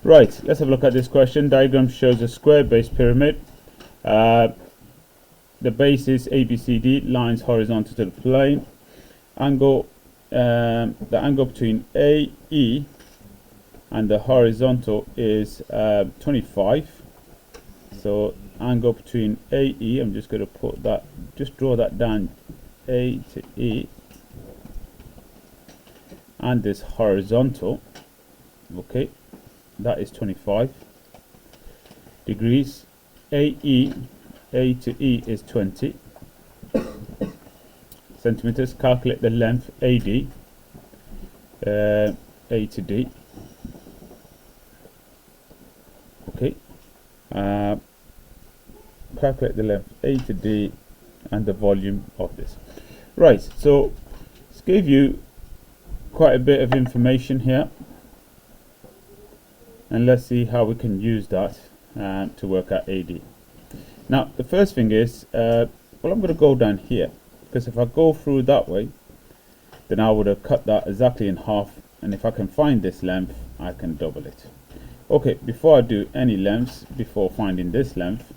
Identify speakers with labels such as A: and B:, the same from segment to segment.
A: Right, let's have a look at this question. Diagram shows a square base pyramid. The base is ABCD, lines horizontal to the plane. Angle, the angle between AE and the horizontal is 25. So angle between AE, I'm just going to put that, just draw that down, A to E, and this horizontal, okay, that is 25 degrees. A to E is 20 centimeters. Calculate the length AD, A to D. Okay, calculate the length A to D and the volume of this. Right, so it's gave you quite a bit of information here, and let's see how we can use that to work out AD. Now the first thing is, well, I'm going to go down here, because if I go through that way, then I would have cut that exactly in half, and if I can find this length, I can double it. Okay, before I do any lengths, before finding this length,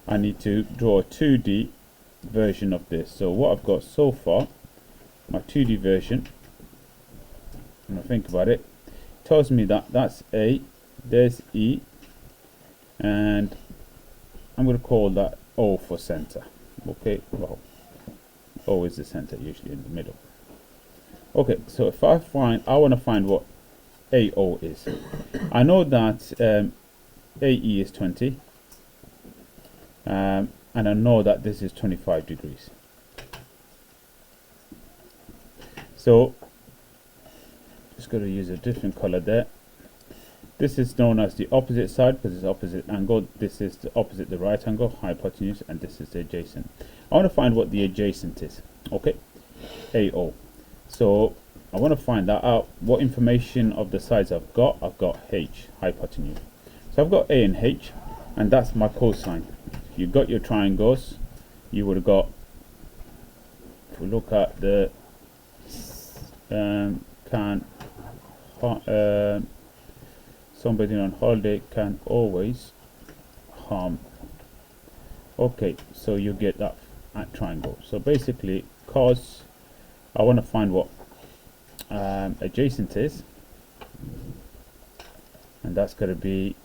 A: I need to draw a 2D version of this. So what I've got so far, my 2D version, when I think about it, tells me that that's A, there's E, and I'm going to call that O for center. Okay, well, O is the center, usually in the middle. Okay, so if I want to find what AO is. I know that AE is 20, and I know that this is 25 degrees. So just going to use a different color there. This is known as the opposite side because it's opposite angle. This is the opposite the right angle, hypotenuse, and this is the adjacent. I want to find what the adjacent is. Okay, AO. So I want to find that out. What information of the sides I've got? I've got H, hypotenuse. So I've got A and H, and that's my cosine. If you got your triangles, you would have got, if we look at the somebody on holiday can always harm. Okay, so you get that at triangle. So basically, cos, I want to find what adjacent is, and that's going to be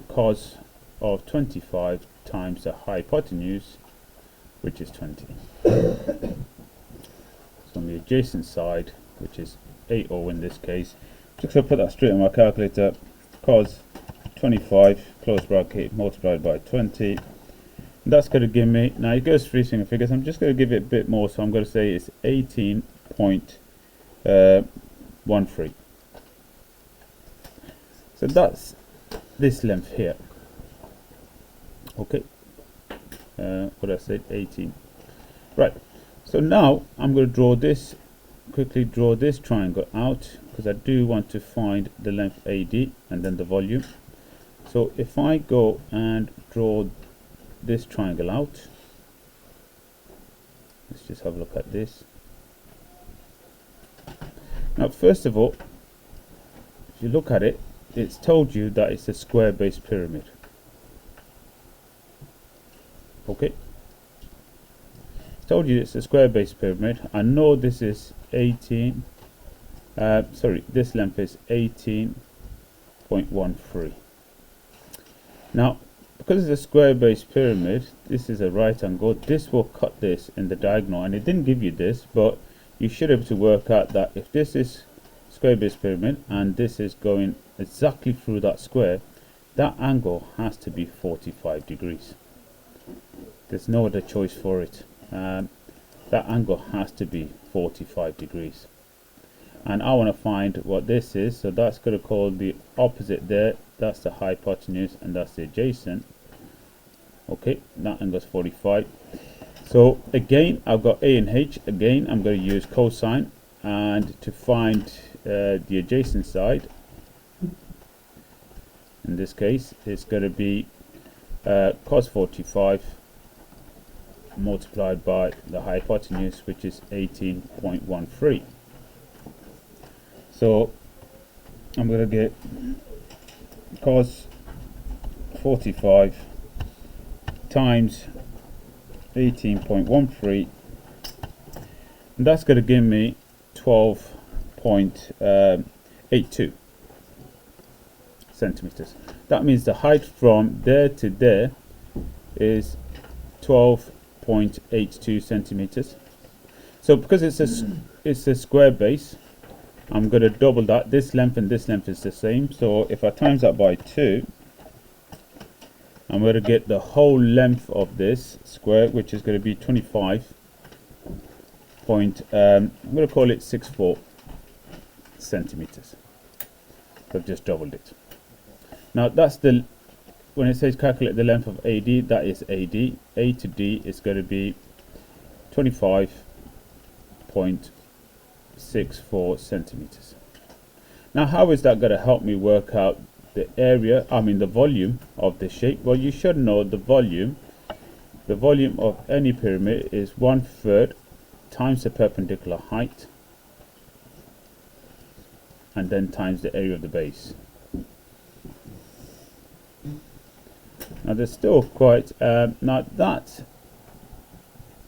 A: cos of 25 times the hypotenuse, which is 20. So on the adjacent side, which is AO in this case, just going to put that straight on my calculator, cos 25 close bracket multiplied by 20. That's going to give me, now it goes three single figures, I'm just going to give it a bit more, so I'm going to say it's 18.13. So that's this length here. Okay, what I said, 18. Right, so now I'm going to draw this, quickly draw this triangle out, because I do want to find the length AD and then the volume. So if I go and draw this triangle out, let's just have a look at this. Now first of all, if you look at it, it's told you that it's a square base pyramid. Okay, it's told you it's a square base pyramid. I know this is 18, this length is 18.13. Now because it's a square base pyramid, this is a right angle, this will cut this in the diagonal, and it didn't give you this, but you should be able to work out that if this is square base pyramid and this is going exactly through that square, that angle has to be 45 degrees. There's no other choice for it. That angle has to be 45 degrees, and I want to find what this is, so that's going to call the opposite there, that's the hypotenuse, and that's the adjacent. Okay, that angle is 45. So again, I've got A and H. Again, I'm going to use cosine, and to find the adjacent side, in this case, it's going to be cos 45 multiplied by the hypotenuse, which is 18.13. So I'm going to get cos 45 times 18.13, and that's going to give me 12.82 centimeters. That means the height from there to there is 12.82 centimeters. So because it's a square base, I'm going to double that. This length and this length is the same, so if I times that by 2, I'm going to get the whole length of this square, which is going to be 25 point, I'm going to call it 64 centimeters. So I've just doubled it. Now that's the, when it says calculate the length of AD, that is AD. A to D is going to be 25.64 centimeters. Now how is that going to help me work out the area, the volume of the shape? Well, you should know the volume. The volume of any pyramid is 1/3 times the perpendicular height, and then times the area of the base. Now there's still quite, now that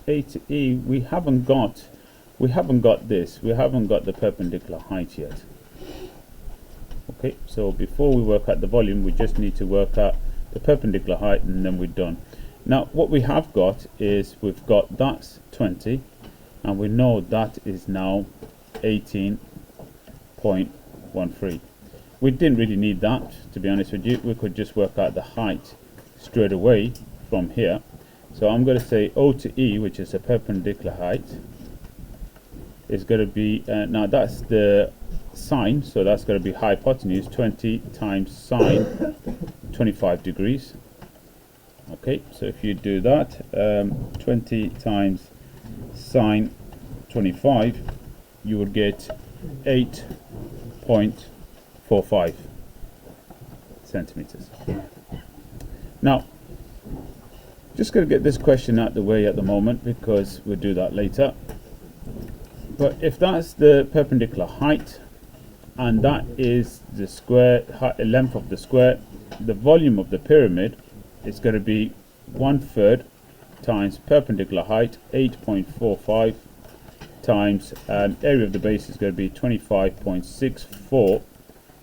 A: A to E, we haven't got this, we haven't got the perpendicular height yet. Okay, so before we work out the volume, we just need to work out the perpendicular height, and then we're done. Now what we have got is, we've got that's 20, and we know that is now 18.13. We didn't really need that, to be honest with you. We could just work out the height straight away from here. So I'm going to say O to E, which is a perpendicular height, is going to be, now that's the sine, so that's going to be hypotenuse, 20 times sine 25 degrees. Okay, so if you do that, 20 times sine 25, you would get 8.45 centimeters. Now, just going to get this question out the way at the moment, because we'll do that later. But if that's the perpendicular height, and that is the square length of the square, the volume of the pyramid is going to be 1/3 times perpendicular height, 8.45, times area of the base is going to be 25.64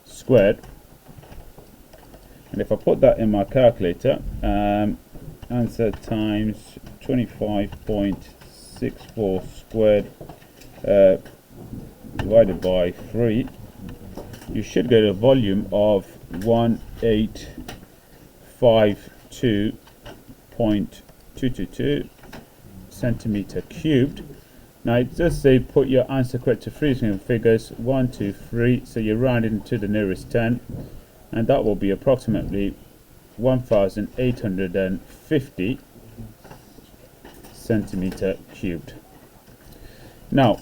A: squared. And if I put that in my calculator, answer times 25.64 squared divided by 3, you should get a volume of 1852.222 centimeter cubed. Now it does say put your answer correct to 3 figures 1, 2, 3, so you're rounding to the nearest 10, and that will be approximately 1850 centimeter cubed. Now